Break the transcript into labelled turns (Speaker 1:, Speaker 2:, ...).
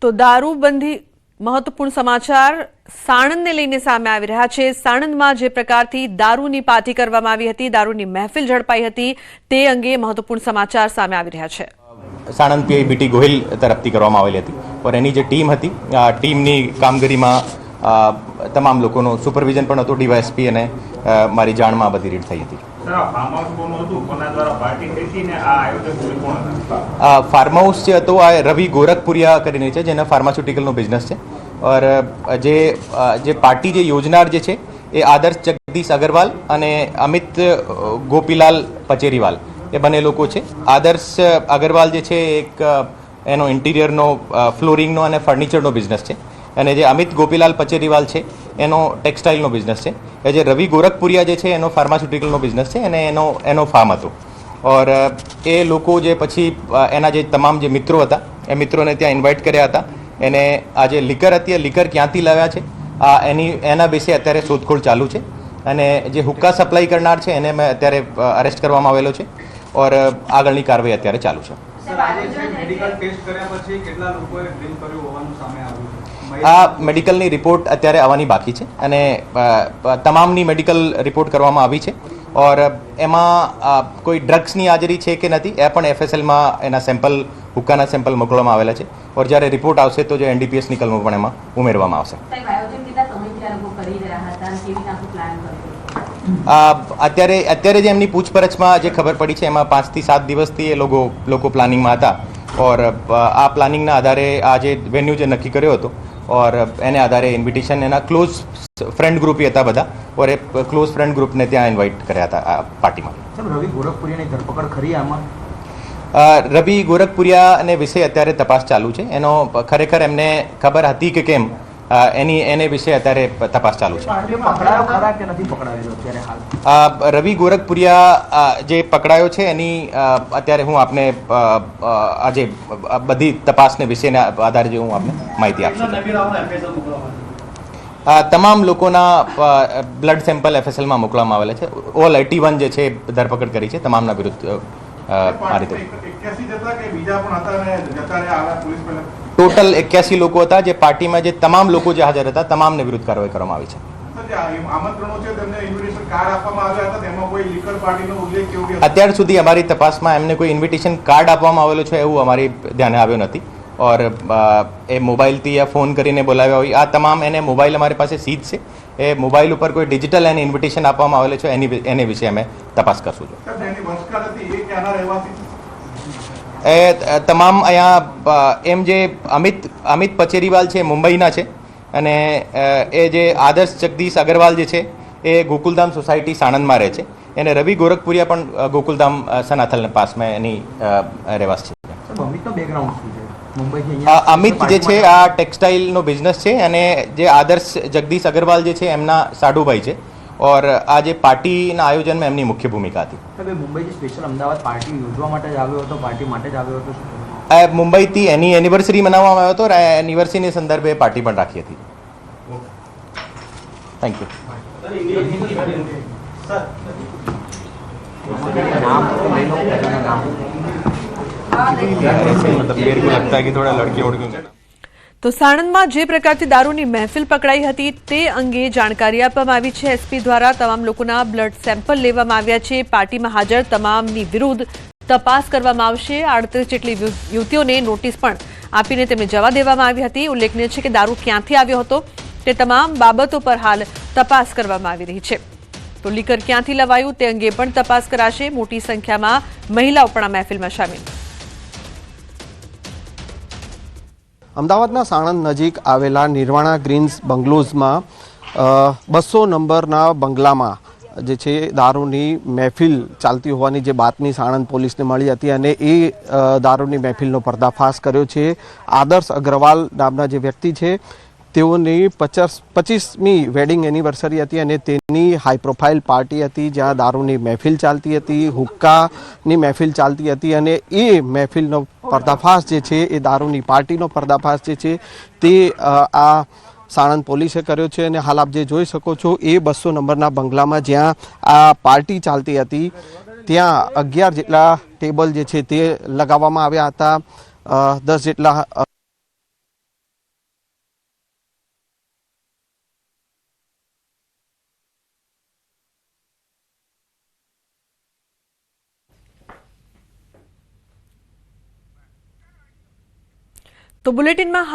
Speaker 1: તો દારૂબંધી મહત્વપૂર્ણ સમાચાર સાણંદને લઈને સામે આવી રહ્યા છે। સાણંદમાં જે પ્રકારથી દારૂની પાર્ટી કરવામાં આવી હતી, દારૂની મહેફિલ ઝડપાઈ હતી, તે અંગે મહત્વપૂર્ણ સમાચાર સામે આવી રહ્યા છે।
Speaker 2: સાણંદ પીઆઈ બીટી ગોહિલ તરફથી કરવામાં આવેલી હતી और એની જે ટીમ હતી, આ ટીમની કામગીરીમાં તમામ લોકોનો સુપરવિઝન પણ હતું ડીવાયએસપી અને મારી જાણમાં બધી રીત થઈ હતી। ફાર્મ હાઉસ જે હતો આ રવિ ગોરખપુરિયા કરીને છે, જેને ફાર્માસ્યુટિકલનો બિઝનેસ છે और જે પાર્ટી જે યોજનાર જે છે એ આદર્શ જગદીશ અગરવાલ અને અમિત ગોપીલાલ પચેરીવાલ એ બંને લોકો છે। આદર્શ અગરવાલ જે છે એક એનો ઇન્ટિરિયરનો ફ્લોરિંગનો અને ફર્નિચરનો બિઝનેસ છે અને જે અમિત ગોપીલાલ પચેરીવાલ છે એનો ટેક્સટાઇલનો બિઝનેસ છે। એ જે રવિ ગોરખપુરિયા જે છે એનો ફાર્માસ્યુટિકલનો બિઝનેસ છે અને એનો ફાર્મ હતો और એ લોકો જે પછી એના જે તમામ જે મિત્રો હતા એ મિત્રોને ત્યાં ઇન્વાઇટ કર્યા હતા। એને આ જે લીકર હતી એ લીકર ક્યાંથી લાવ્યા છે એના વિશે અત્યારે શોધખોળ ચાલુ છે અને જે હુક્કા સપ્લાય કરનાર છે એને મેં અત્યારે અરેસ્ટ કરવામાં આવેલો છે और આગળની કાર્યવાહી અત્યારે ચાલુ છે। આ મેડિકલની રિપોર્ટ અત્યારે આવવાની બાકી છે અને તમામની મેડિકલ રિપોર્ટ કરવામાં આવી છે और એમાં કોઈ ડ્રગ્સની હાજરી છે કે નથી એ પણ એફએસએલમાં એના સેમ્પલ હુક્કાના સેમ્પલ મોકલવામાં આવેલા છે और જ્યારે રિપોર્ટ આવશે તો જે એનડીપીએસની કલમો પણ એમાં ઉમેરવામાં આવશે। અત્યારે જે એમની પૂછપરછમાં જે ખબર પડી છે એમાં 5 થી 7 દિવસથી એ લોકો પ્લાનિંગમાં હતા और આ પ્લાનિંગના આધારે આ જે વેન્યુ જે નક્કી કર્યો હતો और એને આધારે ઇન્વિટેશન એના ક્લોઝ ફ્રેન્ડ ગ્રુપ હતા બધા और એ ક્લોઝ ફ્રેન્ડ ગ્રુપને ત્યાં ઇન્વાઇટ કર્યા હતા આ પાર્ટીમાં।
Speaker 3: રવિ ગોરખપુરિયાની ધરપકડ ખરી આમાં?
Speaker 2: રવિ ગોરખપુરિયાને વિશે અત્યારે તપાસ ચાલુ છે। એનો ખરેખર એમને ખબર હતી કે કેમ એને વિશે અત્યારે તપાસ ચાલુ છે। રવિ ગોરખપુરિયા જે પકડાયો છે એની અત્યારે હું આપને આજે બધી તપાસને વિશેના આધારે જે હું આપને માહિતી આપશું। તમામ લોકોના બ્લડ સેમ્પલ એફએસએલમાં મોકલવામાં આવેલા છે। ઓલ 81 જે છે ધરપકડ કરી છે તમામના વિરુદ્ધ આ રીતે ટોટલ 81 લોકો હતા જે પાર્ટીમાં જે તમામ લોકો જે હાજર હતા તમામને વિરુદ્ધ કાર્યવાહી કરવામાં આવી છે। અત્યાર સુધી અમારી તપાસમાં એમને કોઈ ઇન્વિટેશન કાર્ડ આપવામાં આવેલો છે એવું અમારી ધ્યાને આવ્યો નથી और એ મોબાઈલથી યા ફોન કરીને બોલાવ્યા હોય આ તમામ એને મોબાઈલ અમારી પાસે સીધ છે। એ મોબાઈલ ઉપર કોઈ ડિજિટલ એને ઇન્વિટેશન આપવામાં આવેલો છે એને વિશે અમે તપાસ કરશું। એ તમામ અહીંયા એમ જે અમિત પચેરીવાલ છે મુંબઈના છે અને એ જે આદર્શ જગદીશ અગરવાલ જે છે એ ગોકુલધામ સોસાયટી સાણંદમાં રહે છે અને રવિ ગોરખપુરિયા પણ ગોકુલધામ સનાથલના પાસમાં એની રહેવાસ છે। અમિત જે છે આ ટેક્સટાઇલનો બિઝનેસ છે અને જે આદર્શ જગદીશ અગરવાલ જે છે એમના સાડુભાઈ છે और આ જે પાર્ટીના આયોજનમાં એમની મુખ્ય ભૂમિકા હતી।
Speaker 3: મુંબઈથી સ્પેશિયલ અમદાવાદ પાર્ટી યોજવા માટે જ આવ્યો હતો, પાર્ટી માટે જ આવ્યો હતો?
Speaker 2: મુંબઈથી એની એનિવર્સરી મનાવવામાં આવ્યો હતો, એનિવર્સરીની સંદર્ભે પાર્ટી પણ રાખી હતી। Thank you.
Speaker 1: તો સાણંદમાં જે પ્રકારથી દારૂની મહેફિલ પકડાઈ હતી તે અંગે જાણકારી આપવામાં આવી છે। એસપી દ્વારા તમામ લોકોના બ્લડ સેમ્પલ લેવામાં આવ્યા છે। પાર્ટીમાં હાજર તમામની વિરુદ્ધ તપાસ કરવામાં આવશે। 38 જેટલી યુવતીઓને નોટિસ પણ આપીને તેમને જવા દેવામાં આવી હતી। ઉલ્લેખનીય છે કે દારૂ ક્યાંથી આવ્યો હતો તે તમામ બાબતો પર હાલ તપાસ કરવામાં આવી રહી છે। તો લીકર ક્યાંથી લવાયું તે અંગે પણ તપાસ કરાશે। મોટી સંખ્યામાં મહિલાઓ પણ આ મહેફિલમાં સામેલ।
Speaker 4: અમદાવાદના સાણંદ નજીક આવેલા નિર્વાણા ગ્રીન્સ બંગલોઝમાં 200 નંબરના બંગલામાં જે છે દારૂની મહેફિલ ચાલતી હોવાની જે બાતમી સાણંદ પોલીસને મળી હતી અને એ દારૂની મહેફિલનો પર્દાફાશ કર્યો છે। આદર્શ અગ્રવાલ નામના જે વ્યક્તિ છે તેઓની 25મી વેડિંગ એનિવર્સરી હતી અને તેની હાઈ પ્રોફાઇલ પાર્ટી હતી જ્યાં દારૂની મહેફિલ ચાલતી હતી, હુક્કાની મહેફિલ ચાલતી હતી અને એ મહેફિલનો પર્દાફાશ જે છે એ દારૂની પાર્ટીનો પર્દાફાશ જે છે તે આ સાણંદ પોલીસે કર્યો છે। અને હાલ આપ જે જોઈ શકો છો એ 200 નંબરના બંગલામાં જ્યાં આ પાર્ટી ચાલતી હતી ત્યાં 11 જેટલા ટેબલ જે છે તે લગાવવામાં આવ્યા હતા। 10 જેટલા
Speaker 1: તો બુલેટિનમાં